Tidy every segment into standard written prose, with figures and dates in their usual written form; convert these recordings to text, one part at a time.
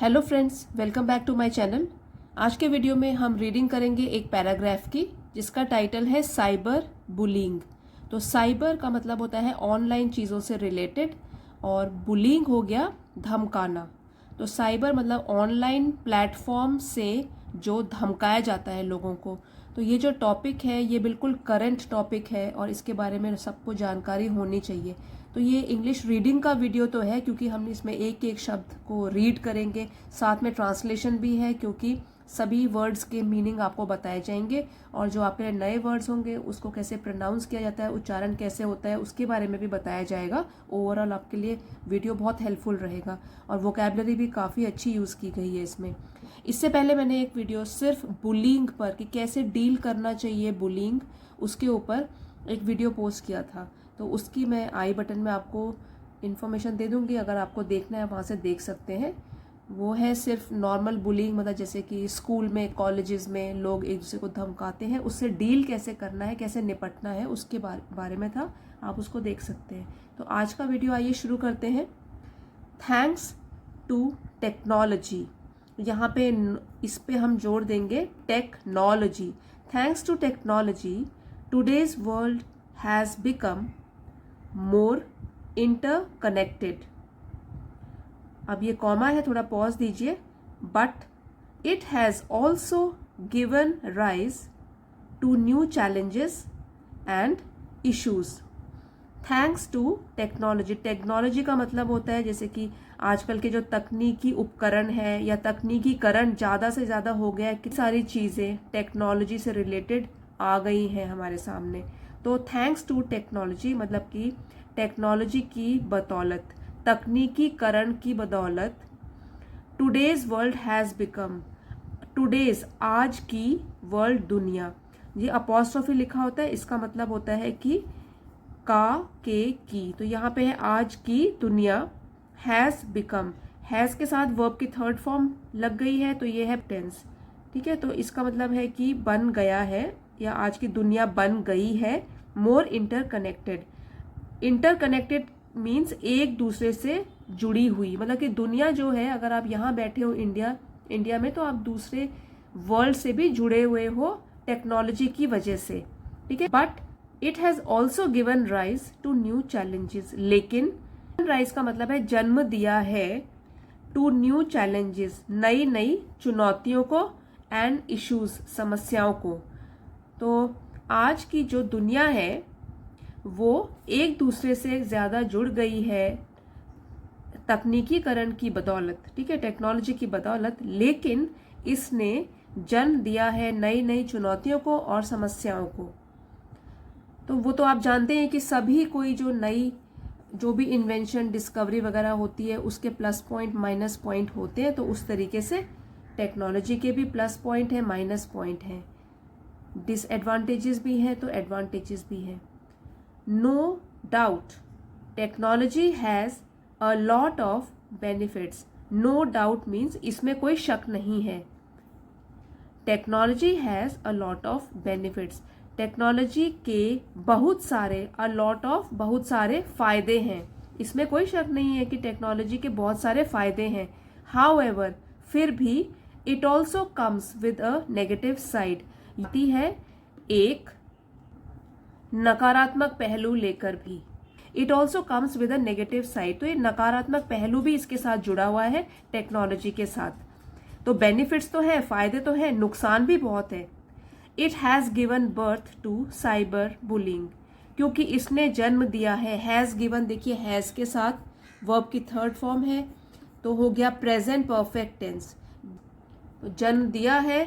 Hello friends, welcome back to my channel. आज के video में हम रीडिंग करेंगे एक पैराग्राफ की जिसका टाइटल है साइबर बुलिंग। तो साइबर का मतलब होता है ऑनलाइन चीज़ों से रिलेटेड और बुलिंग हो गया धमकाना। तो साइबर मतलब ऑनलाइन प्लेटफॉर्म से जो धमकाया जाता है लोगों को। तो ये जो टॉपिक है ये बिल्कुल करंट टॉपिक है और इसके बारे में सबको जानकारी होनी चाहिए। तो ये इंग्लिश रीडिंग का वीडियो तो है क्योंकि हम इसमें एक एक शब्द को रीड करेंगे, साथ में ट्रांसलेशन भी है क्योंकि सभी वर्ड्स के मीनिंग आपको बताए जाएंगे और जो आपके नए वर्ड्स होंगे उसको कैसे प्रोनाउंस किया जाता है, उच्चारण कैसे होता है, उसके बारे में भी बताया जाएगा। ओवरऑल आपके लिए वीडियो बहुत हेल्पफुल रहेगा और वोकैबलरी भी काफ़ी अच्छी यूज़ की गई है इसमें। इससे पहले मैंने एक वीडियो सिर्फ बुलिंग पर कि कैसे डील करना चाहिए बुलिंग, उसके ऊपर एक वीडियो पोस्ट किया था। तो उसकी मैं आई बटन में आपको इन्फॉर्मेशन दे दूंगी, अगर आपको देखना है वहाँ से देख सकते हैं। वो है सिर्फ नॉर्मल बुलिंग, मतलब जैसे कि स्कूल में, कॉलेजेस में लोग एक दूसरे को धमकाते हैं, उससे डील कैसे करना है, कैसे निपटना है, उसके बारे में था। आप उसको देख सकते हैं। तो आज का वीडियो आइए शुरू करते हैं। थैंक्स टू टेक्नोलॉजी, यहाँ पे इस पे हम जोड़ देंगे technology. Thanks to technology today's world has become more interconnected. अब ये कॉमा है, थोड़ा पॉज दीजिए। But it has also given rise to new challenges and issues. Thanks to technology, technology का मतलब होता है जैसे कि आजकल के जो तकनीकी उपकरण है या तकनीकीकरण ज़्यादा से ज़्यादा हो गया है, कितनी सारी चीज़ें टेक्नोलॉजी से रिलेटेड आ गई हैं हमारे सामने। तो थैंक्स टू टेक्नोलॉजी मतलब कि टेक्नोलॉजी की बदौलत, तकनीकीकरण की बदौलत, today's world has become, today's आज की, वर्ल्ड दुनिया, ये अपॉस्ट्रोफी लिखा होता है, इसका मतलब होता है कि की। तो यहाँ पे है आज की दुनिया, हैज़ बिकम, हैज़ के साथ वर्ब की थर्ड फॉर्म लग गई है तो ये है टेंस। ठीक है, तो इसका मतलब है कि बन गया है या आज की दुनिया बन गई है मोर इंटरकनेक्टेड। इंटरकनेक्टेड मीन्स एक दूसरे से जुड़ी हुई, मतलब कि दुनिया जो है, अगर आप यहाँ बैठे हो इंडिया में, तो आप दूसरे वर्ल्ड से भी जुड़े हुए हो टेक्नोलॉजी की वजह से। ठीक है, but it has also given rise to new challenges, लेकिन राइज का मतलब है जन्म दिया है, टू न्यू चैलेंजेस, नई नई चुनौतियों को, एंड इश्यूज, समस्याओं को। तो आज की जो दुनिया है वो एक दूसरे से ज़्यादा जुड़ गई है तकनीकीकरण की बदौलत, ठीक है, टेक्नोलॉजी की बदौलत, लेकिन इसने जन्म दिया है नई नई चुनौतियों को और समस्याओं को। तो वो तो आप जानते हैं कि सभी कोई जो भी इन्वेंशन, डिस्कवरी वगैरह होती है उसके प्लस पॉइंट माइनस पॉइंट होते हैं। तो उस तरीके से टेक्नोलॉजी के भी प्लस पॉइंट है, माइनस पॉइंट है, डिसएडवांटेजेस भी हैं तो एडवांटेजेस भी हैं। No doubt technology has a lot of benefits. No doubt means इसमें कोई शक नहीं है। Technology has a lot of benefits, technology के बहुत सारे, अ लॉट ऑफ बहुत सारे फायदे हैं। इसमें कोई शक नहीं है कि टेक्नोलॉजी के बहुत सारे फायदे हैं। हाउएवर, फिर भी, it also comes with a negative side, आती है एक नकारात्मक पहलू लेकर भी। It also comes with a negative side, तो ये नकारात्मक पहलू भी इसके साथ जुड़ा हुआ है टेक्नोलॉजी के साथ। तो बेनिफिट्स तो है, फायदे तो है, नुकसान भी बहुत है। It has given birth to cyber bullying, क्योंकि इसने जन्म दिया है। हैज़ गिवन, देखिए हैज़ के साथ वर्ब की थर्ड फॉर्म है तो हो गया प्रेजेंट परफेक्ट टेंस। जन्म दिया है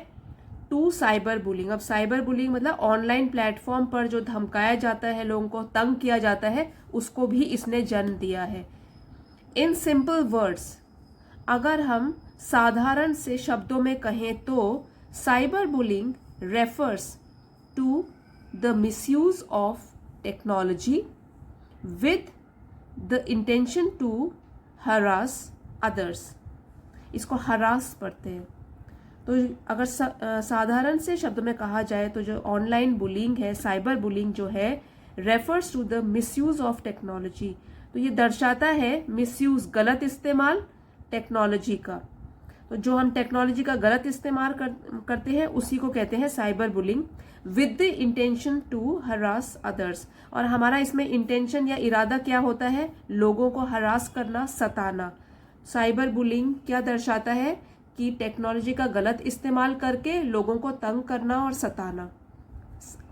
टू साइबर बुलिंग। अब साइबर बुलिंग मतलब ऑनलाइन प्लेटफॉर्म पर जो धमकाया जाता है, लोगों को तंग किया जाता है, उसको भी इसने जन्म दिया है। इन सिंपल वर्ड्स, अगर हम साधारण से शब्दों में कहें तो cyber bullying refers to the misuse of technology with the intention to harass others. इसको हरास पढ़ते हैं। तो अगर साधारण से शब्द में कहा जाए तो जो ऑनलाइन बुलिंग है, साइबर बुलिंग जो है, refers to the misuse of technology, तो ये दर्शाता है मिसयूज, गलत इस्तेमाल टेक्नोलॉजी का, तो जो हम टेक्नोलॉजी का गलत इस्तेमाल करते हैं उसी को कहते हैं cyber bullying with the intention to harass others. और हमारा इसमें इंटेंशन या इरादा क्या होता है? लोगों को हरास करना, सताना। साइबर बुलिंग क्या दर्शाता है कि टेक्नोलॉजी का गलत इस्तेमाल करके लोगों को तंग करना और सताना।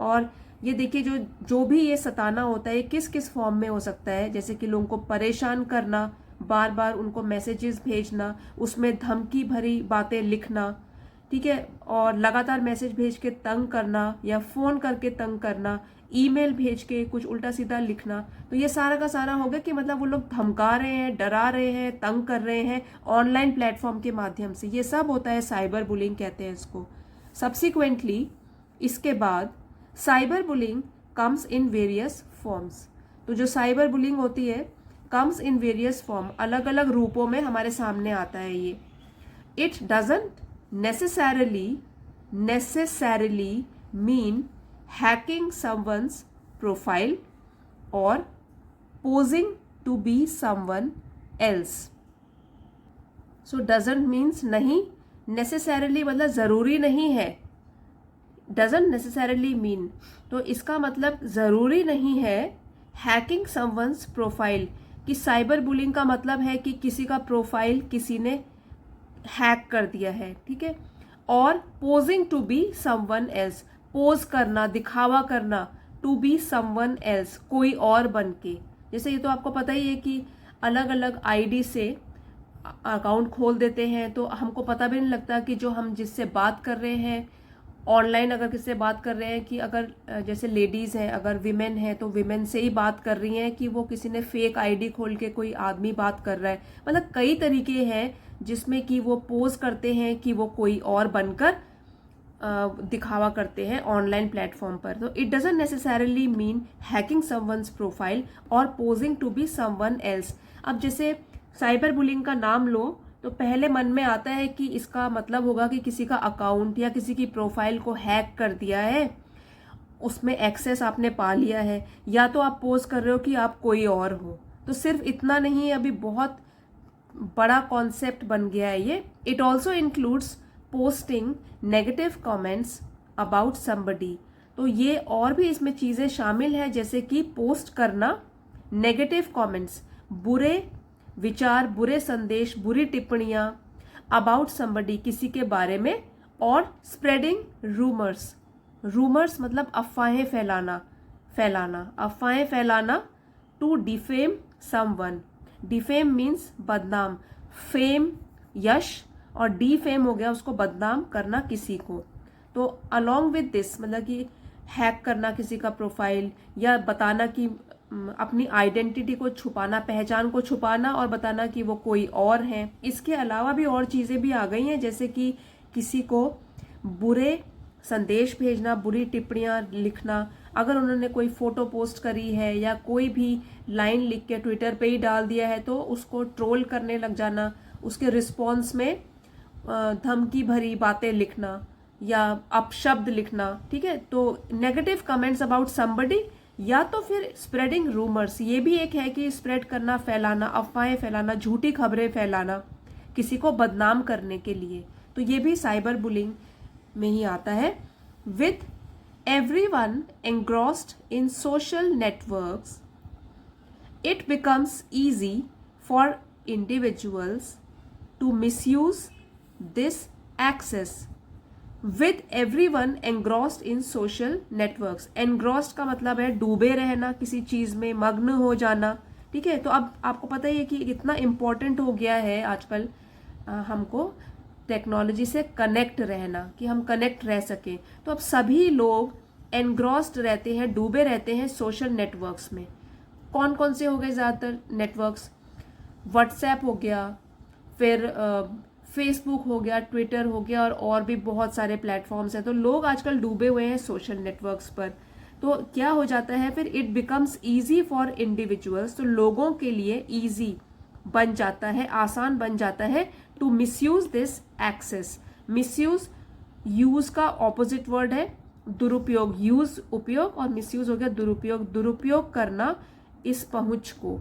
और ये देखिए जो भी ये सताना होता है किस किस फॉर्म में हो सकता है, जैसे कि लोगों को परेशान करना, बार बार उनको मैसेजेस भेजना, उसमें धमकी भरी बातें लिखना, ठीक है, और लगातार मैसेज भेज के तंग करना या फोन करके तंग करना, ईमेल भेज के कुछ उल्टा सीधा लिखना। तो ये सारा का सारा हो गया कि मतलब वो लोग धमका रहे हैं, डरा रहे हैं, तंग कर रहे हैं ऑनलाइन प्लेटफॉर्म के माध्यम से। ये सब होता है साइबर बुलिंग कहते हैं इसको। सब्सिक्वेंटली इसके बाद cyber bullying comes in various forms. तो जो साइबर बुलिंग होती है कम्स इन वेरियस फॉर्म, अलग अलग रूपों में हमारे सामने आता है ये। It doesn't necessarily mean hacking someone's profile or posing to be someone else. So doesn't means नहीं, necessarily मतलब जरूरी नहीं है, doesn't necessarily mean तो इसका मतलब जरूरी नहीं है हैकिंग समवंस प्रोफाइल, कि साइबर बुलिंग का मतलब है कि किसी का प्रोफाइल किसी ने हैक कर दिया है, ठीक है। और posing to be someone else, pose करना, दिखावा करना, टू बी समवन एल्स, कोई और बन के। जैसे ये तो आपको पता ही है कि अलग अलग आईडी से अकाउंट खोल देते हैं, तो हमको पता भी नहीं लगता कि जो हम जिससे बात कर रहे हैं ऑनलाइन, अगर किससे बात कर रहे हैं, कि अगर जैसे लेडीज़ हैं, अगर विमेन हैं तो विमेन से ही बात कर रही हैं, कि वो किसी ने फेक आईडी खोल के कोई आदमी बात कर रहा है। मतलब कई तरीके हैं जिसमें कि वो पोज करते हैं कि वो कोई और बनकर दिखावा करते हैं ऑनलाइन प्लेटफॉर्म पर। तो it doesn't necessarily mean hacking someone's profile और posing to be someone else. अब जैसे साइबर बुलिंग का नाम लो तो पहले मन में आता है कि इसका मतलब होगा कि किसी का अकाउंट या किसी की प्रोफाइल को हैक कर दिया है, उसमें एक्सेस आपने पा लिया है, या तो आप पोस्ट कर रहे हो कि आप कोई और हो। तो सिर्फ इतना नहीं है, अभी बहुत बड़ा कॉन्सेप्ट बन गया है ये। It also includes posting negative comments about somebody. तो ये और भी इसमें चीजें शामिल है, जैसे कि पोस्ट करना नेगेटिव कमेंट्स, बुरे विचार, बुरे संदेश, बुरी टिप्पणियां अबाउट समबडी, किसी के बारे में, और स्प्रेडिंग रूमर्स। रूमर्स मतलब अफवाहें फैलाना अफवाहें फैलाना, to defame someone. Defame means बदनाम, फेम यश, और डिफेम हो गया उसको बदनाम करना किसी को। तो अलोंग विद दिस मतलब कि हैक करना किसी का प्रोफाइल, या बताना कि अपनी आइडेंटिटी को छुपाना, पहचान को छुपाना और बताना कि वो कोई और है। इसके अलावा भी और चीज़ें भी आ गई हैं, जैसे कि किसी को बुरे संदेश भेजना, बुरी टिप्पणियां लिखना, अगर उन्होंने कोई फोटो पोस्ट करी है या कोई भी लाइन लिख के ट्विटर पे ही डाल दिया है तो उसको ट्रोल करने लग जाना, उसके रिस्पॉन्स में धमकी भरी बातें लिखना या अपशब्द लिखना, ठीक है। तो नेगेटिव कमेंट्स अबाउट समबडी, या तो फिर स्प्रेडिंग रूमर्स, ये भी एक है कि स्प्रेड करना, फैलाना, अफवाहें फैलाना, झूठी खबरें फैलाना किसी को बदनाम करने के लिए। तो ये भी साइबर बुलिंग में ही आता है। With everyone engrossed in social networks, it becomes easy for individuals to misuse this access. With everyone engrossed in social networks, engrossed का मतलब है डूबे रहना, किसी चीज में मग्न हो जाना, ठीक है। तो अब आपको पता ही है कि इतना इम्पोर्टेंट हो गया है आजकल हमको टेक्नोलॉजी से कनेक्ट रहना, कि हम कनेक्ट रह सकें। तो अब सभी लोग एनग्रॉस्ड रहते हैं, डूबे रहते हैं सोशल नेटवर्क्स में। कौन कौन से हो गए ज़्यादातर नेटवर्क्स? व्हाट्सएप हो गया, फिर फेसबुक हो गया, ट्विटर हो गया, और भी बहुत सारे प्लेटफॉर्म्स हैं। तो लोग आजकल डूबे हुए हैं सोशल नेटवर्क्स पर। तो क्या हो जाता है फिर? It becomes easy for individuals, तो लोगों के लिए ईजी बन जाता है, आसान बन जाता है, to misuse this access. Misuse, use का ऑपोजिट वर्ड है दुरुपयोग। यूज उपयोग और मिसयूज हो गया दुरुपयोग। दुरुपयोग करना इस पहुंच को,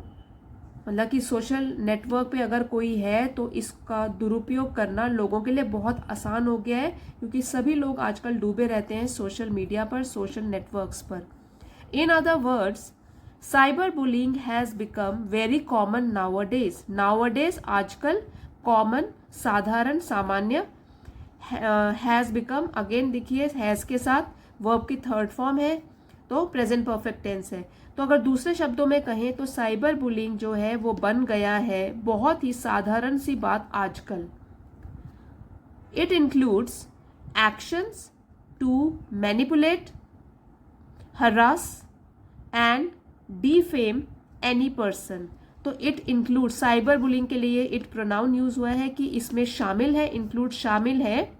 मतलब कि सोशल नेटवर्क पे अगर कोई है तो इसका दुरुपयोग करना लोगों के लिए बहुत आसान हो गया है, क्योंकि सभी लोग आजकल डूबे रहते हैं सोशल मीडिया पर, सोशल नेटवर्क्स पर। In other words, cyber bullying has become very common nowadays. Nowadays आजकल, कॉमन साधारण सामान्य, हैज़ बिकम, अगेन देखिए हैज़ के साथ वर्ब की थर्ड फॉर्म है तो प्रेजेंट परफेक्ट टेंस है। तो अगर दूसरे शब्दों में कहें तो साइबर बुलिंग जो है वो बन गया है बहुत ही साधारण सी बात आजकल। It includes actions to manipulate, harass and defame any person. तो इट इंक्लूड, साइबर बुलिंग के लिए इट प्रोनाउन यूज हुआ है कि इसमें शामिल है, इंक्लूड शामिल है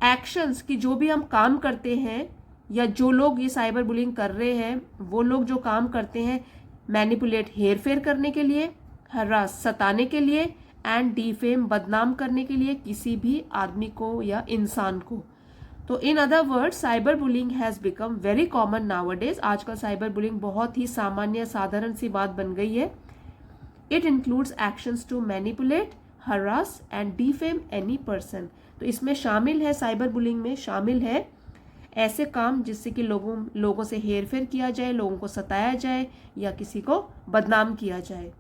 एक्शंस की, जो भी हम काम करते हैं या जो लोग ये साइबर बुलिंग कर रहे हैं वो लोग जो काम करते हैं, मैनिपुलेट हेर फेर करने के लिए, हरास सताने के लिए, एंड डिफेम बदनाम करने के लिए किसी भी आदमी को या इंसान को। तो in other word, cyber bullying has become very common nowadays. आजकल साइबर बुलिंग बहुत ही सामान्य साधारण सी बात बन गई है। It includes actions to manipulate, harass and defame any person. तो इसमें शामिल है, साइबर बुलिंग में शामिल है ऐसे काम जिससे कि लोगों से हेर फेर किया जाए, लोगों को सताया जाए या किसी को बदनाम किया जाए।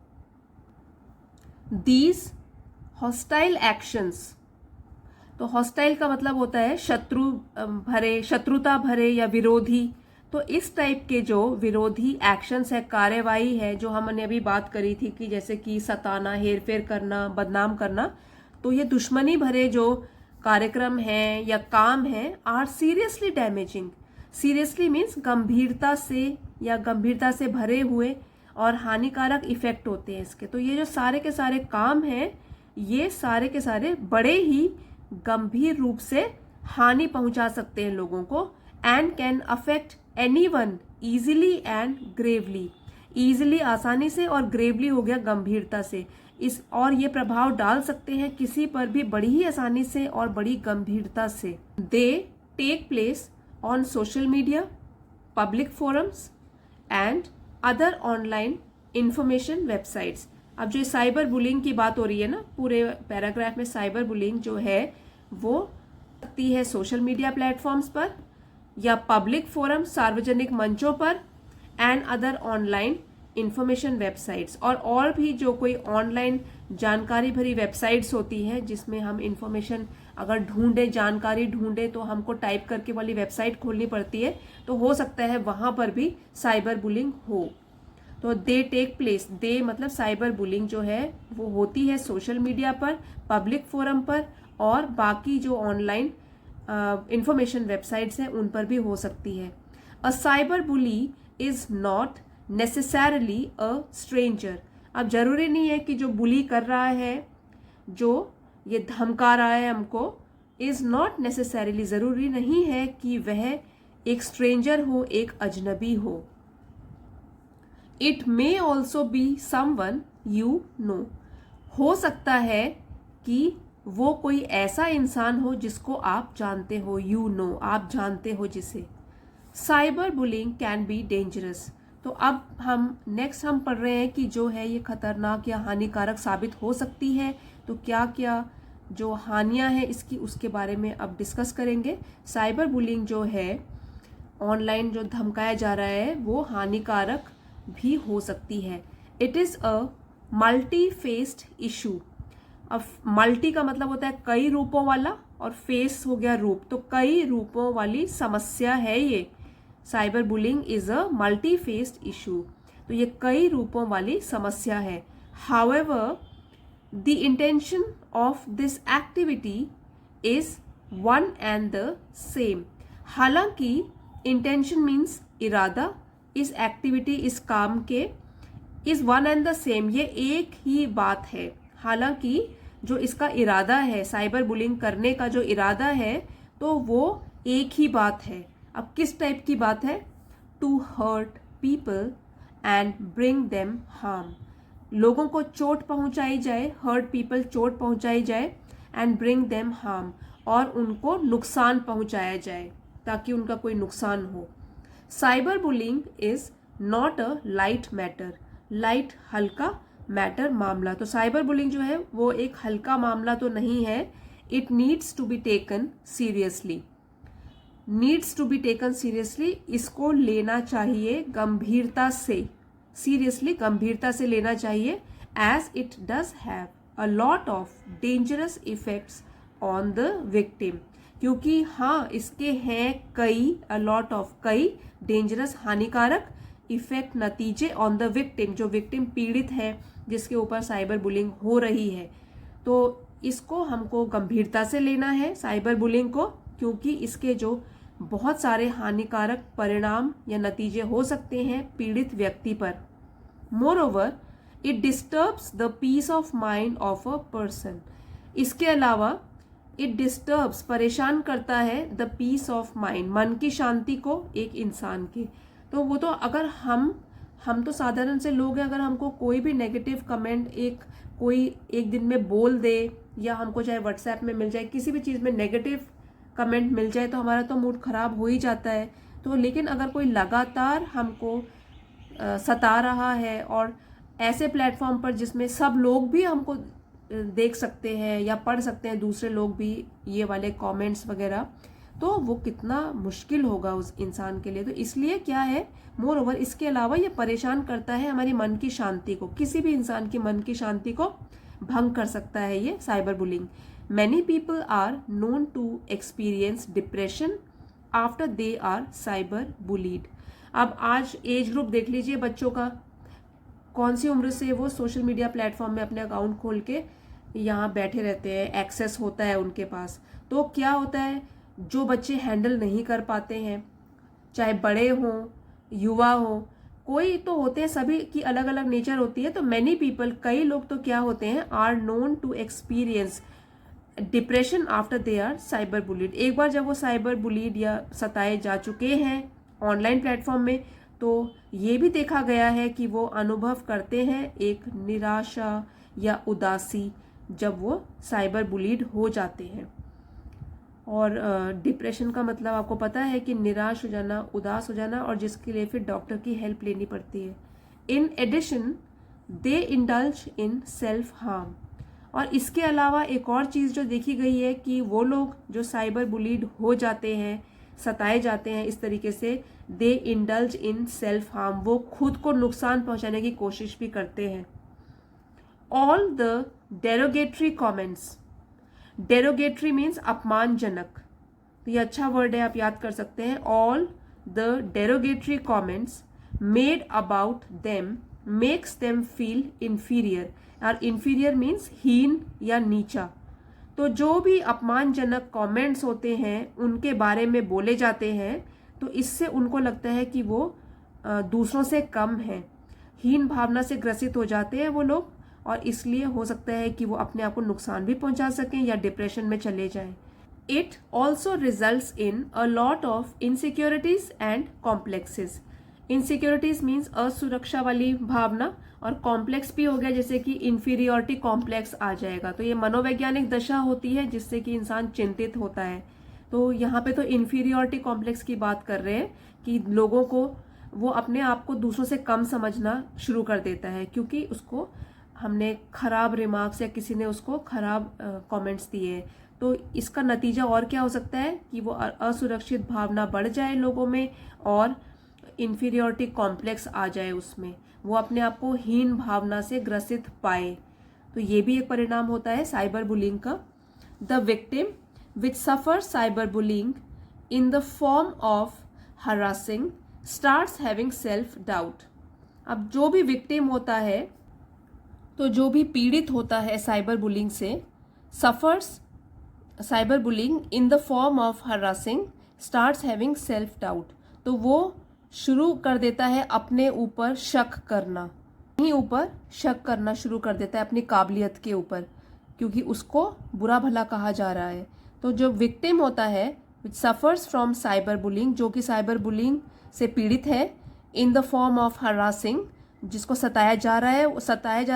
दीज हॉस्टाइल एक्शंस, तो हॉस्टाइल का मतलब होता है शत्रुता भरे या विरोधी। तो इस टाइप के जो विरोधी एक्शंस है, कार्यवाही है, जो हमने अभी बात करी थी कि जैसे कि सताना, हेर फेर करना, बदनाम करना, तो ये दुश्मनी भरे जो कार्यक्रम हैं या काम हैं, are seriously damaging. Seriously means गंभीरता से या गंभीरता से भरे हुए और हानिकारक इफेक्ट होते हैं इसके। तो ये जो सारे के सारे काम हैं, ये सारे के सारे बड़े ही गंभीर रूप से हानि पहुंचा सकते हैं लोगों को, and can affect anyone easily and Gravely. Easily आसानी से, और ग्रेवली हो गया गंभीरता से, इस और ये प्रभाव डाल सकते हैं किसी पर भी बड़ी ही आसानी से और बड़ी गंभीरता से। They take place on social media, public forums and other online information websites. अब जो साइबर बुलिंग की बात हो रही है ना, पूरे पैराग्राफ में साइबर बुलिंग जो है वो सकती है सोशल मीडिया प्लेटफॉर्म्स पर या पब्लिक फोरम, सार्वजनिक मंचों पर, and other online information websites, और भी जो कोई ऑनलाइन जानकारी भरी वेबसाइट्स होती हैं जिसमें हम इंफॉर्मेशन अगर ढूंढें, जानकारी ढूंढें, तो हमको टाइप करके वाली वेबसाइट खोलनी पड़ती है, तो हो सकता है वहां पर भी साइबर बुलिंग हो। तो दे टेक प्लेस, दे मतलब साइबर बुलिंग जो है वो होती है सोशल मीडिया पर, पब्लिक फोरम पर, और बाकी जो ऑनलाइन इंफॉर्मेशन वेबसाइट्स हैं उन पर भी हो सकती है। A cyber bully is not necessarily a stranger. अब जरूरी नहीं है कि जो बुली कर रहा है, जो ये धमका रहा है हमको, इज नॉट नेसेसरली, जरूरी नहीं है कि वह एक स्ट्रेंजर हो, एक अजनबी हो। It may also be someone you know, हो सकता है कि वो कोई ऐसा इंसान हो जिसको आप जानते हो, यू नो, आप जानते हो जिसे। Cyber bullying can be dangerous. तो अब हम नेक्स्ट हम पढ़ रहे हैं कि जो है ये खतरनाक या हानिकारक साबित हो सकती है। तो क्या क्या जो हानियां हैं इसकी, उसके बारे में अब डिस्कस करेंगे। साइबर बुलिंग जो है, ऑनलाइन जो धमकाया जा रहा है, वो हानिकारक भी हो सकती है। It is a multi faced issue. अब मल्टी का मतलब होता है कई रूपों वाला, और फेस हो गया रूप, तो कई रूपों वाली समस्या है ये। Cyber bullying is a multi faced issue, तो ये कई रूपों वाली समस्या है। However the intention of this activity is one and the same. हालांकि इंटेंशन मीन्स इरादा, इस एक्टिविटी, इस काम के, is one and the same, ये एक ही बात है। हालांकि जो इसका इरादा है, साइबर बुलिंग करने का जो इरादा है, तो वो एक ही बात है। अब किस टाइप की बात है? To hurt people and bring them harm, लोगों को चोट पहुंचाई जाए, हर्ट पीपल चोट पहुंचाई जाए, एंड ब्रिंग देम हार्म, और उनको नुकसान पहुंचाया जाए ताकि उनका कोई नुकसान हो। Cyber bullying is not a light matter, light हल्का मैटर मामला। तो साइबर बुलिंग जो है वो एक हल्का मामला तो नहीं है, it needs to be taken seriously, needs to be taken seriously, इसको लेना चाहिए गंभीरता से, सीरियसली गंभीरता से लेना चाहिए, as it does have a lot of dangerous effects on the victim, क्योंकि हाँ इसके हैं कई, अ लॉट ऑफ, कई डेंजरस हानिकारक इफेक्ट, नतीजे ऑन द विक्टिम, जो विक्टिम पीड़ित है जिसके ऊपर साइबर बुलिंग हो रही है। तो इसको हमको गंभीरता से लेना है साइबर बुलिंग को, क्योंकि इसके जो बहुत सारे हानिकारक परिणाम या नतीजे हो सकते हैं पीड़ित व्यक्ति पर। Moreover it disturbs the peace of mind of a person, इसके अलावा इट डिस्टर्ब्स, परेशान करता है, द पीस ऑफ माइंड, मन की शांति को एक इंसान के। तो वो तो अगर हम तो साधारण से लोग हैं, अगर हमको कोई भी नेगेटिव कमेंट कोई एक दिन में बोल दे, या हमको चाहे व्हाट्सएप में मिल जाए, किसी भी चीज़ में नेगेटिव कमेंट मिल जाए, तो हमारा तो मूड खराब हो ही जाता है। तो लेकिन अगर कोई लगातार हमको सता रहा है, और ऐसे प्लेटफॉर्म पर जिसमें सब लोग भी हमको देख सकते हैं या पढ़ सकते हैं, दूसरे लोग भी ये वाले कमेंट्स वगैरह, तो वो कितना मुश्किल होगा उस इंसान के लिए। तो इसलिए क्या है, मोर ओवर इसके अलावा ये परेशान करता है हमारी मन की शांति को, किसी भी इंसान की मन की शांति को भंग कर सकता है ये cyber bullying. Many people are known to experience depression after they are cyber bullied. अब आज एज ग्रुप देख लीजिए बच्चों का, कौन सी उम्र से वो सोशल मीडिया प्लेटफॉर्म में अपने अकाउंट खोल के यहाँ बैठे रहते हैं, एक्सेस होता है उनके पास। तो क्या होता है, जो बच्चे हैंडल नहीं कर पाते हैं, चाहे बड़े हों युवा हों, कोई तो होते हैं, सभी की अलग अलग नेचर होती है। तो मैनी पीपल, कई लोग तो क्या होते हैं, are known to experience depression after they are cyber bullied. एक बार जब वो साइबर बुलीड या सताए जा चुके हैं ऑनलाइन प्लेटफॉर्म में, तो ये भी देखा गया है कि वो अनुभव करते हैं एक निराशा या उदासी जब वो साइबर बुलीड हो जाते हैं। और डिप्रेशन का मतलब आपको पता है कि निराश हो जाना, उदास हो जाना, और जिसके लिए फिर डॉक्टर की हेल्प लेनी पड़ती है। In addition they indulge in self harm. और इसके अलावा एक और चीज़ जो देखी गई है कि वो लोग जो साइबर बुलीड हो जाते हैं, सताए जाते हैं इस तरीके से, दे इंडल्ज इन सेल्फ हार्म, वो खुद को नुकसान पहुंचाने की कोशिश भी करते हैं। All the derogatory comments, derogatory means अपमानजनक, तो ये अच्छा वर्ड है, आप याद कर सकते हैं। All the derogatory comments made about them makes them feel inferior, और इंफीरियर मीन्स हीन या नीचा। तो जो भी अपमानजनक कमेंट्स होते हैं उनके बारे में बोले जाते हैं, तो इससे उनको लगता है कि वो दूसरों से कम है, हीन भावना से ग्रसित हो जाते हैं वो लोग, और इसलिए हो सकता है कि वो अपने आप को नुकसान भी पहुंचा सकें या डिप्रेशन में चले जाएं। It also results in a lot of insecurities and complexes. Insecurities means असुरक्षा वाली भावना, और कॉम्प्लेक्स भी हो गया जैसे कि इंफीरियोरिटी कॉम्प्लेक्स आ जाएगा। तो ये मनोवैज्ञानिक दशा होती है जिससे कि इंसान चिंतित होता है। तो यहाँ पे तो इंफीरियोरिटी कॉम्प्लेक्स की बात कर रहे हैं कि लोगों को, वो अपने आप को दूसरों से कम समझना शुरू कर देता है, क्योंकि उसको हमने खराब रिमार्क्स या किसी ने उसको खराब कमेंट्स दिए। तो इसका नतीजा और क्या हो सकता है कि वो असुरक्षित भावना बढ़ जाए लोगों में, और इंफीरियोरिटी कॉम्प्लेक्स आ जाए उसमें, वो अपने आप को हीन भावना से ग्रसित पाए। तो ये भी एक परिणाम होता है साइबर बुलिंग का। The victim which suffer cyber bullying in the form of harassing starts having self doubt. अब जो भी विक्टिम होता है, तो जो भी पीड़ित होता है साइबर बुलिंग से, suffers cyber bullying in the form of harassing starts having self doubt, तो वो शुरू कर देता है अपने ऊपर शक करना, अपने ऊपर शक करना शुरू कर देता है अपनी काबिलियत के ऊपर, क्योंकि उसको बुरा भला कहा जा रहा है। तो जो विक्टिम होता है विच सफर्स फ्रॉम साइबर बुलिंग, जो कि साइबर बुलिंग से पीड़ित है, in the form of harassing, जिसको सताया जा रहा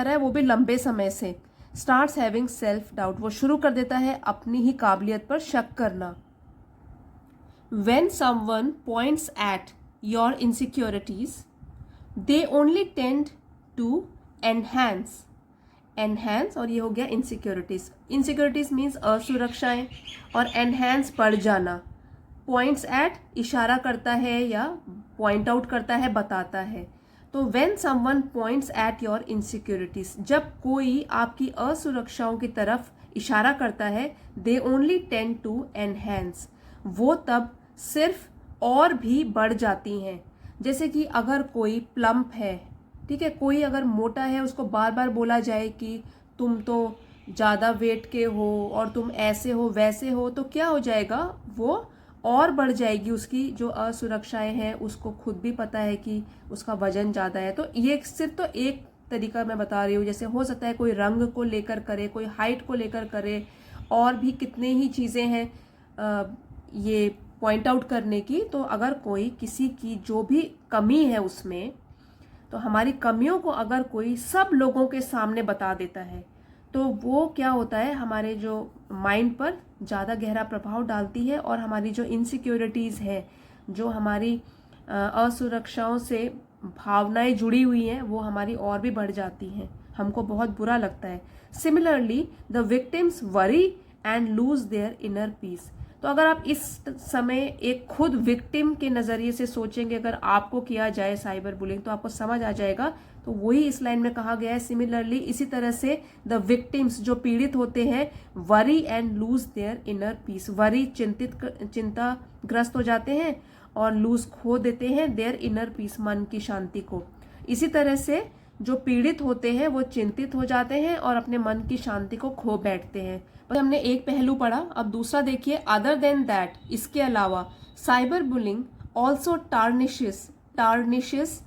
है वो भी लंबे समय से, स्टार्ट्स हैविंग सेल्फ डाउट, वो शुरू कर देता है अपनी ही काबिलियत पर शक करना। When someone points at your insecurities, they only tend to enhance, enhance, और ये हो गया इनसिक्योरिटीज। इनसिक्योरिटीज मीन्स असुरक्षाएं, और एनहांस बढ़ जाना। पॉइंट्स एट इशारा करता है या पॉइंट आउट करता है, बताता है। तो when someone points at your insecurities, जब कोई आपकी असुरक्षाओं की तरफ इशारा करता है, they only tend to enhance, वो तब सिर्फ और भी बढ़ जाती हैं। जैसे कि अगर कोई प्लम्प है, ठीक है, कोई अगर मोटा है, उसको बार बार बोला जाए कि तुम तो ज़्यादा वेट के हो और तुम ऐसे हो वैसे हो, तो क्या हो जाएगा, वो और बढ़ जाएगी। उसकी जो असुरक्षाएं हैं, उसको खुद भी पता है कि उसका वजन ज़्यादा है। तो ये सिर्फ तो एक तरीका मैं बता रही हूँ। जैसे हो सकता है कोई रंग को लेकर करे, कोई हाइट को लेकर करे, और भी कितने ही चीज़ें हैं ये पॉइंट आउट करने की। तो अगर कोई किसी की जो भी कमी है उसमें, तो हमारी कमियों को अगर कोई सब लोगों के सामने बता देता है, तो वो क्या होता है, हमारे जो माइंड पर ज़्यादा गहरा प्रभाव डालती है, और हमारी जो इनसिक्योरिटीज़ है, जो हमारी असुरक्षाओं से भावनाएं जुड़ी हुई हैं, वो हमारी और भी बढ़ जाती हैं। हमको बहुत बुरा लगता है। Similarly the victims worry and lose their inner peace. तो अगर आप इस समय एक खुद विक्टिम के नज़रिए से सोचेंगे, अगर आपको किया जाए साइबर बुलिंग, तो आपको समझ आ जाएगा। तो वही इस लाइन में कहा गया है। सिमिलरली, इसी तरह से द विक्टिम्स, जो पीड़ित होते हैं, worry and lose their inner peace, worry चिंताग्रस्त हो जाते हैं, और लूज खो देते हैं देयर इनर पीस, मन की शांति को। इसी तरह से जो पीड़ित होते हैं वो चिंतित हो जाते हैं और अपने मन की शांति को खो बैठते हैं। हमने एक पहलू पढ़ा, अब दूसरा देखिए। अदर देन दैट, इसके अलावा, cyber bullying also tarnishes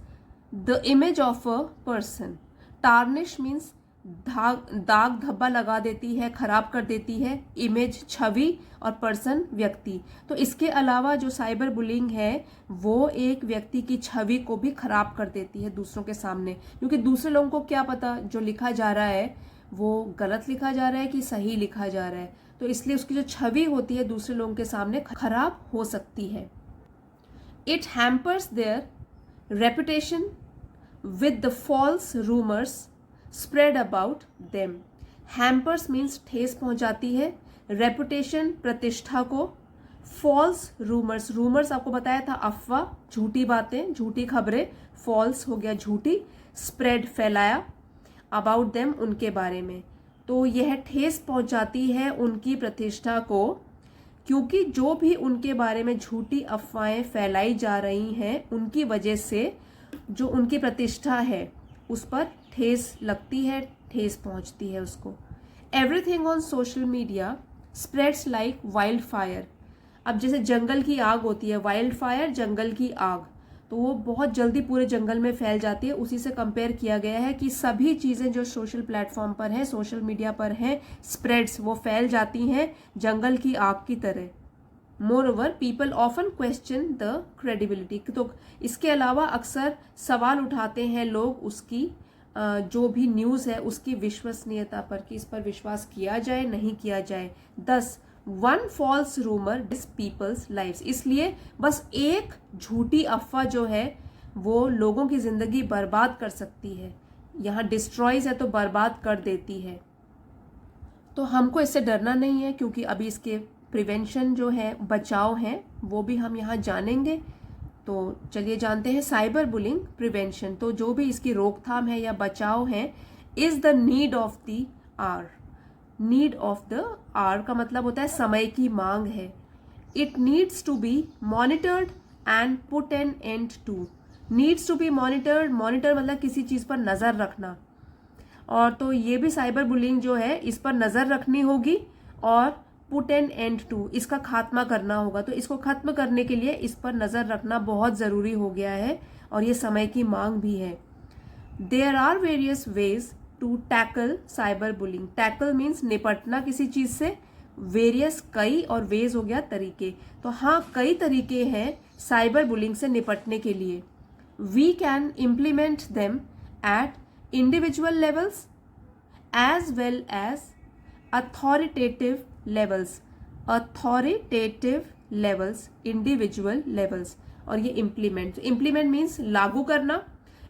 the image of a person. Tarnish means दाग धब्बा लगा देती है, खराब कर देती है, इमेज छवि, और पर्सन व्यक्ति। तो इसके अलावा जो साइबर बुलिंग है, वो एक व्यक्ति की छवि को भी खराब कर देती है दूसरों के सामने, क्योंकि दूसरे लोगों को क्या पता जो लिखा जा रहा है वो गलत लिखा जा रहा है कि सही लिखा जा रहा है। तो इसलिए उसकी जो छवि होती है दूसरे लोगों के सामने खराब हो सकती है। It hampers their reputation with the false rumours spread about them. Hampers means ठेस पहुंचाती है, रेपुटेशन प्रतिष्ठा को, फॉल्स रूमर्स, रूमर्स आपको बताया था अफवाह, झूठी बातें, झूठी खबरें, फॉल्स हो गया झूठी, स्प्रेड फैलाया, अबाउट देम उनके बारे में। तो यह ठेस पहुंचाती है उनकी प्रतिष्ठा को, क्योंकि जो भी उनके बारे में झूठी अफवाहें फैलाई जा रही हैं, उनकी वजह से जो उनकी प्रतिष्ठा है उस पर ठेस लगती है, ठेस पहुंचती है उसको। Everything on social media spreads like wild fire. अब जैसे जंगल की आग होती है, वाइल्ड फायर जंगल की आग, तो वो बहुत जल्दी पूरे जंगल में फैल जाती है। उसी से कंपेयर किया गया है कि सभी चीज़ें जो सोशल प्लेटफॉर्म पर हैं, सोशल मीडिया पर हैं, स्प्रेड्स, वो फैल जाती हैं जंगल की आग की तरह। More over people often question the credibility. तो इसके अलावा अक्सर सवाल उठाते हैं लोग उसकी जो भी न्यूज़ है उसकी विश्वसनीयता पर, कि इस पर विश्वास किया जाए नहीं किया जाए। 10 one false rumour this people's lives. इसलिए बस एक झूठी अफवाह जो है वो लोगों की जिंदगी बर्बाद कर सकती है। यहाँ डिस्ट्रॉयज है तो बर्बाद कर देती है। तो हमको इससे डरना नहीं है, क्योंकि अभी इसके प्रिवेंशन जो है, बचाव है, वो भी हम यहाँ जानेंगे। तो चलिए जानते हैं साइबर बुलिंग प्रिवेंशन। तो जो भी इसकी रोकथाम है या बचाव है, is the need of the hour. Need of the hour का मतलब होता है समय की मांग है। It needs to be monitored and put an end to. Needs to be monitored, monitor मतलब किसी चीज पर नजर रखना, और तो ये भी साइबर बुलिंग जो है इस पर नजर रखनी होगी, और पुट एन एंड टू, इसका खात्मा करना होगा। तो इसको खत्म करने के लिए इस पर नजर रखना बहुत जरूरी हो गया है, और ये समय की मांग भी है। There are various ways to tackle cyber bullying. Tackle means निपटना किसी चीज से, वेरियस कई, और वेज हो गया तरीके। तो हाँ, कई तरीके हैं साइबर बुलिंग से निपटने के लिए। We can implement them at individual levels as well as authoritative levels. Authoritative levels, individual levels, और ये इम्प्लीमेंट मीन्स लागू करना,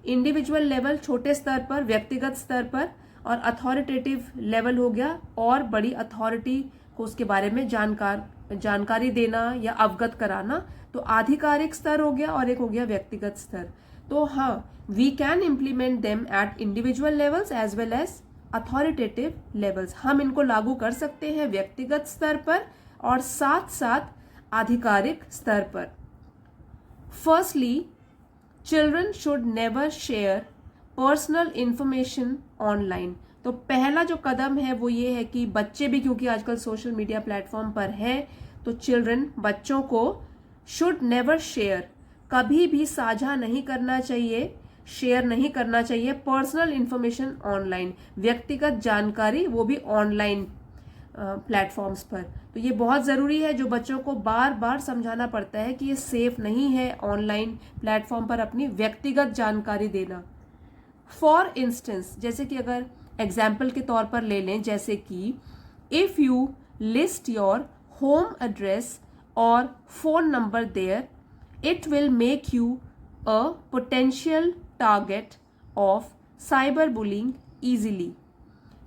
इंडिविजुअल लेवल छोटे स्तर पर, व्यक्तिगत स्तर पर, और अथॉरिटेटिव लेवल हो गया और बड़ी अथॉरिटी को उसके बारे में जानकारी देना या अवगत कराना। तो आधिकारिक स्तर हो गया और एक हो गया व्यक्तिगत स्तर। तो हाँ, we can implement them at individual levels as well as authoritative levels. हम इनको लागू कर सकते हैं व्यक्तिगत स्तर पर और साथ साथ आधिकारिक स्तर पर। Firstly, children should never share personal information online. तो पहला जो कदम है वो ये है कि बच्चे भी, क्योंकि आजकल सोशल मीडिया प्लेटफॉर्म पर हैं, तो चिल्ड्रन, बच्चों को शुड नेवर शेयर, कभी भी साझा नहीं करना चाहिए, शेयर नहीं करना चाहिए पर्सनल इंफॉर्मेशन ऑनलाइन, व्यक्तिगत जानकारी, वो भी ऑनलाइन प्लेटफॉर्म्स पर। तो ये बहुत ज़रूरी है, जो बच्चों को बार बार समझाना पड़ता है कि ये सेफ नहीं है ऑनलाइन प्लेटफॉर्म पर अपनी व्यक्तिगत जानकारी देना। फॉर इंस्टेंस, जैसे कि अगर एग्जाम्पल के तौर पर ले लें, जैसे कि if you list your home address और phone number there, it will make you a potential target of cyber bullying easily.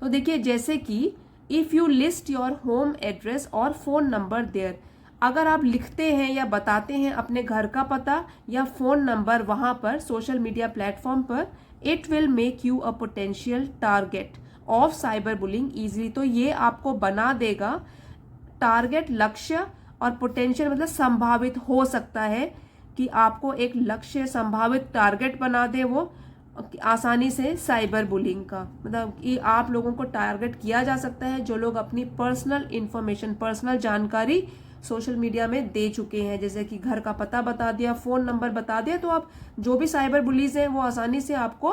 तो देखिए, जैसे कि if you list your home address और फोन नंबर देयर, अगर आप लिखते हैं या बताते हैं अपने घर का पता या फोन नंबर वहां पर सोशल मीडिया प्लेटफॉर्म पर, it will make you a potential target of cyber bullying easily. तो ये आपको बना देगा टारगेट, लक्ष्य, और पोटेंशियल मतलब संभावित हो सकता है कि आपको एक लक्ष्य, संभावित टारगेट बना दे वो आसानी से साइबर बुलिंग का। मतलब कि आप लोगों को टारगेट किया जा सकता है जो लोग अपनी पर्सनल इंफॉर्मेशन, पर्सनल जानकारी सोशल मीडिया में दे चुके हैं, जैसे कि घर का पता बता दिया, फोन नंबर बता दिया। तो आप जो भी साइबर बुलीज हैं वो आसानी से आपको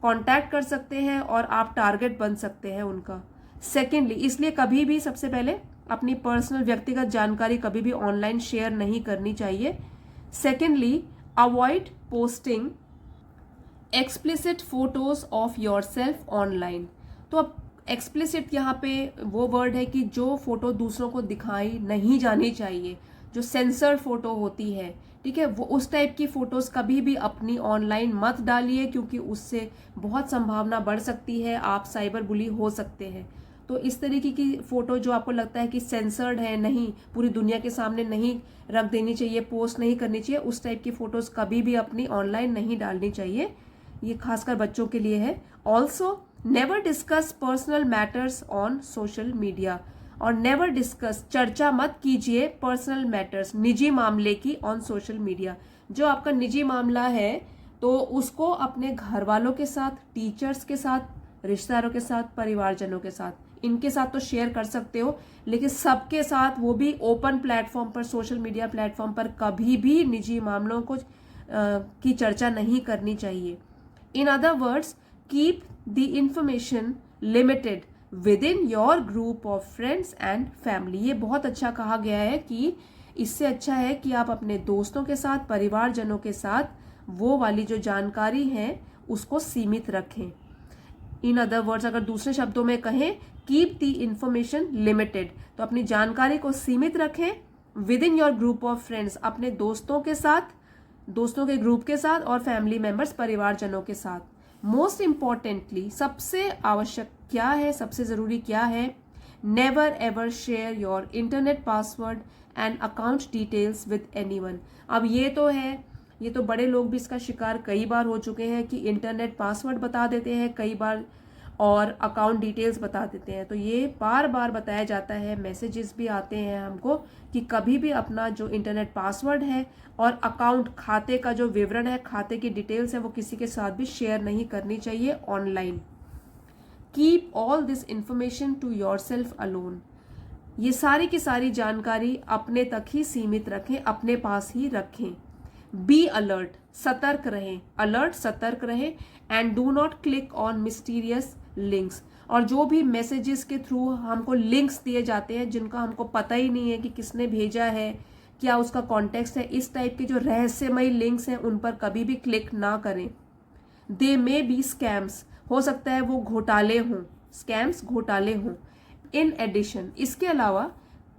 कांटेक्ट कर सकते हैं और आप टारगेट बन सकते हैं उनका। सेकेंडली, इसलिए कभी भी सबसे पहले अपनी पर्सनल व्यक्तिगत जानकारी कभी भी ऑनलाइन शेयर नहीं करनी चाहिए। Secondly, avoid posting explicit photos of your self online. तो अब एक्सप्लिसिट यहाँ पे वो वर्ड है कि जो फोटो दूसरों को दिखाई नहीं जानी चाहिए, जो सेंसर्ड फोटो होती है, ठीक है, वो उस टाइप की फोटोज कभी भी अपनी ऑनलाइन मत डालिए, क्योंकि उससे बहुत संभावना बढ़ सकती है, आप साइबर बुली हो सकते हैं। तो इस तरीके की फोटो जो आपको लगता है कि सेंसर्ड है, नहीं, पूरी दुनिया के सामने नहीं रख देनी चाहिए, पोस्ट नहीं करनी चाहिए, उस टाइप की फोटोज कभी भी अपनी ऑनलाइन नहीं डालनी चाहिए। ये खासकर बच्चों के लिए है। Also never discuss personal matters on social media, और नेवर डिस्कस, चर्चा मत कीजिए पर्सनल मैटर्स, निजी मामले की ऑन सोशल मीडिया। जो आपका निजी मामला है तो उसको अपने घर वालों के साथ, टीचर्स के साथ, रिश्तेदारों के साथ, परिवारजनों के साथ, इनके साथ तो शेयर कर सकते हो, लेकिन सबके साथ, वो भी ओपन प्लेटफॉर्म पर, सोशल मीडिया प्लेटफॉर्म पर कभी भी निजी मामलों को की चर्चा नहीं करनी चाहिए। In other words, keep the information limited within your group of friends and family। ये बहुत अच्छा कहा गया है कि इससे अच्छा है कि आप अपने दोस्तों के साथ, परिवारजनों के साथ वो वाली जो जानकारी है उसको सीमित रखें। इन अदर वर्ड्स, अगर दूसरे शब्दों में कहें, कीप द इंफॉर्मेशन लिमिटेड, तो अपनी जानकारी को सीमित रखें with in your group of friends, अपने दोस्तों के साथ, दोस्तों के ग्रुप के साथ, और फैमिली मेंबर्स, परिवारजनों के साथ। मोस्ट इंपॉर्टेंटली, सबसे आवश्यक क्या है, सबसे जरूरी क्या है, never ever share your internet password and account details with anyone. अब ये तो है, ये तो बड़े लोग भी इसका शिकार कई बार हो चुके हैं कि इंटरनेट पासवर्ड बता देते हैं कई बार और अकाउंट डिटेल्स बता देते हैं। तो ये बार बार बताया जाता है, मैसेजेस भी आते हैं हमको कि कभी भी अपना जो इंटरनेट पासवर्ड है और अकाउंट, खाते का जो विवरण है, खाते की डिटेल्स है, वो किसी के साथ भी शेयर नहीं करनी चाहिए online. Keep all this information to yourself alone. ये सारी की सारी जानकारी अपने तक ही सीमित रखें, अपने पास ही रखें। बी अलर्ट, सतर्क रहें, अलर्ट, सतर्क रहें। And do not click on mysterious links, और जो भी मैसेजेस के थ्रू हमको लिंक्स दिए जाते हैं जिनका हमको पता ही नहीं है कि किसने भेजा है, क्या उसका कॉन्टेक्स्ट है, इस टाइप के जो रहस्यमयी लिंक्स हैं उन पर कभी भी क्लिक ना करें। दे मे बी स्कैम्स, हो सकता है वो घोटाले हों, स्कैम्स, घोटाले हों। इन एडिशन, इसके अलावा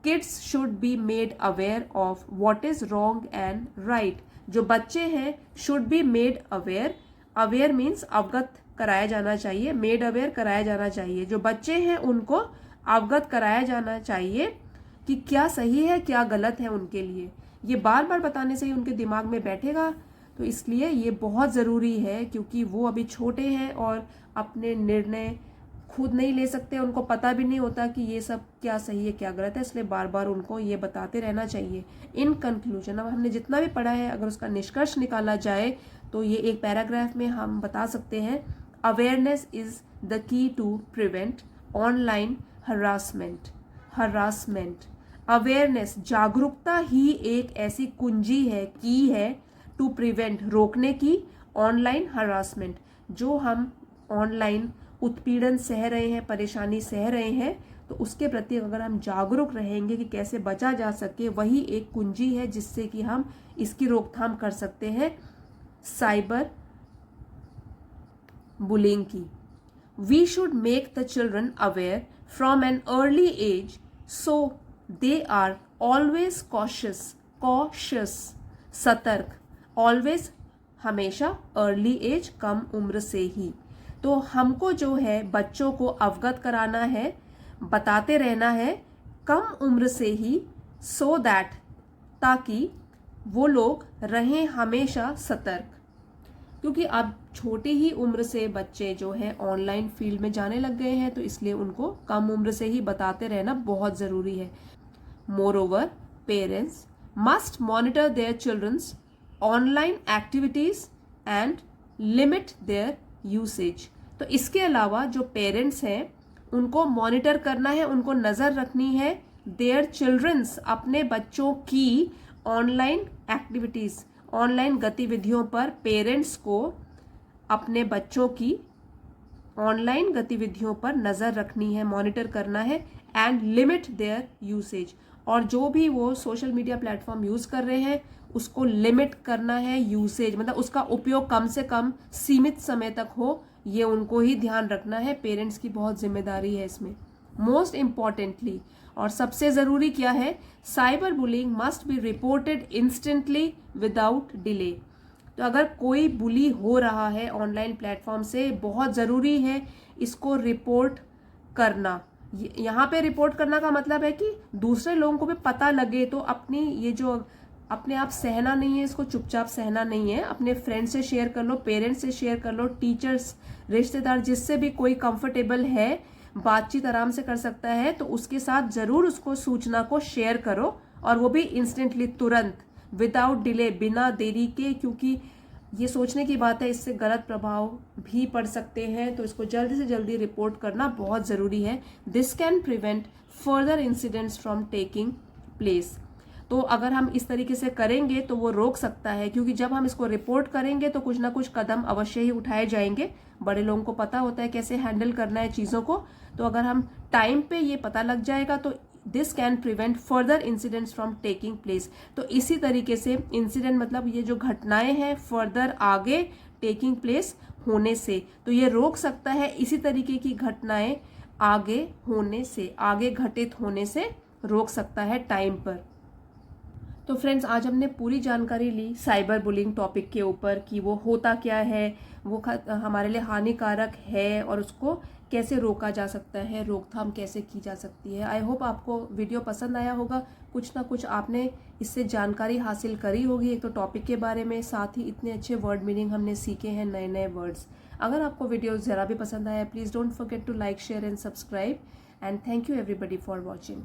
kids should be made aware of what is wrong and right. जो बच्चे हैं should be made aware, aware means अवगत कराया जाना चाहिए, मेड अवेयर कराया जाना चाहिए। जो बच्चे हैं उनको अवगत कराया जाना चाहिए कि क्या सही है क्या गलत है उनके लिए। ये बार बार बताने से ही उनके दिमाग में बैठेगा, तो इसलिए ये बहुत ज़रूरी है, क्योंकि वो अभी छोटे हैं और अपने निर्णय खुद नहीं ले सकते, उनको पता भी नहीं होता कि ये सब क्या सही है क्या गलत है, इसलिए बार बार उनको ये बताते रहना चाहिए। इन कंक्लूजन, अब हमने जितना भी पढ़ा है अगर उसका निष्कर्ष निकाला जाए तो ये एक पैराग्राफ में हम बता सकते हैं, awareness is the key to prevent online harassment. Awareness, जागरूकता ही एक ऐसी कुंजी है, की है टू प्रिवेंट, रोकने की, ऑनलाइन हरासमेंट, जो हम ऑनलाइन उत्पीड़न सह रहे हैं, परेशानी सह रहे हैं, तो उसके प्रति अगर हम जागरूक रहेंगे कि कैसे बचा जा सके, वही एक कुंजी है जिससे कि हम इसकी रोकथाम कर सकते हैं, साइबर बुलिंग की। We should make the children aware from an early age so they are always cautious, सतर्क, ऑलवेज, हमेशा, अर्ली एज, कम उम्र से ही। तो हमको जो है बच्चों को अवगत कराना है, बताते रहना है कम उम्र से ही, सो दैट, ताकि वो लोग रहें हमेशा सतर्क, क्योंकि अब छोटी ही उम्र से बच्चे जो है ऑनलाइन फील्ड में जाने लग गए हैं, तो इसलिए उनको कम उम्र से ही बताते रहना बहुत ज़रूरी है। Moreover, parents must monitor their childrens online activities and limit their usage. तो इसके अलावा जो पेरेंट्स हैं उनको मॉनिटर करना है, उनको नज़र रखनी है, देयर चिल्ड्रंस, अपने बच्चों की ऑनलाइन एक्टिविटीज़, ऑनलाइन गतिविधियों पर पेरेंट्स को अपने बच्चों की ऑनलाइन गतिविधियों पर नज़र रखनी है, मॉनिटर करना है, एंड लिमिट देयर यूसेज, और जो भी वो सोशल मीडिया प्लेटफॉर्म यूज़ कर रहे हैं उसको लिमिट करना है, यूसेज मतलब उसका उपयोग कम से कम सीमित समय तक हो, ये उनको ही ध्यान रखना है, पेरेंट्स की बहुत जिम्मेदारी है इसमें। मोस्ट इम्पॉर्टेंटली, और सबसे ज़रूरी क्या है, cyber bullying must be reported instantly without delay. तो अगर कोई बुली हो रहा है ऑनलाइन प्लेटफॉर्म से, बहुत ज़रूरी है इसको रिपोर्ट करना। यहाँ पे रिपोर्ट करना का मतलब है कि दूसरे लोगों को भी पता लगे, तो अपनी ये जो अपने आप सहना नहीं है, इसको चुपचाप सहना नहीं है, अपने फ्रेंड से शेयर कर लो, पेरेंट्स से शेयर कर लो, टीचर्स, रिश्तेदार, जिससे भी कोई कंफर्टेबल है, बातचीत आराम से कर सकता है, तो उसके साथ ज़रूर उसको सूचना को शेयर करो, और वो भी इंस्टेंटली, तुरंत, विदाउट डिले, बिना देरी के, क्योंकि ये सोचने की बात है इससे गलत प्रभाव भी पड़ सकते हैं, तो इसको जल्दी से जल्दी रिपोर्ट करना बहुत ज़रूरी है। This can prevent further incidents from taking place. तो अगर हम इस तरीके से करेंगे तो वो रोक सकता है, क्योंकि जब हम इसको रिपोर्ट करेंगे तो कुछ ना कुछ कदम अवश्य ही उठाए जाएंगे। बड़े लोगों को पता होता है कैसे हैंडल करना है चीज़ों को, तो अगर हम टाइम पे ये पता लग जाएगा तो this can prevent further incidents from taking place. तो इसी तरीके से इंसिडेंट मतलब ये जो घटनाएं हैं फर्दर आगे टेकिंग प्लेस होने से, तो ये रोक सकता है इसी तरीके की घटनाएं आगे होने से, आगे घटित होने से रोक सकता है टाइम पर। तो फ्रेंड्स, आज हमने पूरी जानकारी ली साइबर बुलिंग टॉपिक के ऊपर कि वो होता क्या है, वो हमारे लिए हानिकारक है और उसको कैसे रोका जा सकता है, रोकथाम कैसे की जा सकती है। आई होप आपको वीडियो पसंद आया होगा, कुछ ना कुछ आपने इससे जानकारी हासिल करी होगी, एक तो टॉपिक के बारे में, साथ ही इतने अच्छे वर्ड मीनिंग हमने सीखे हैं, नए नए वर्ड्स। अगर आपको वीडियो ज़रा भी पसंद आया, please don't forget to like, share and subscribe, and thank you everybody for watching.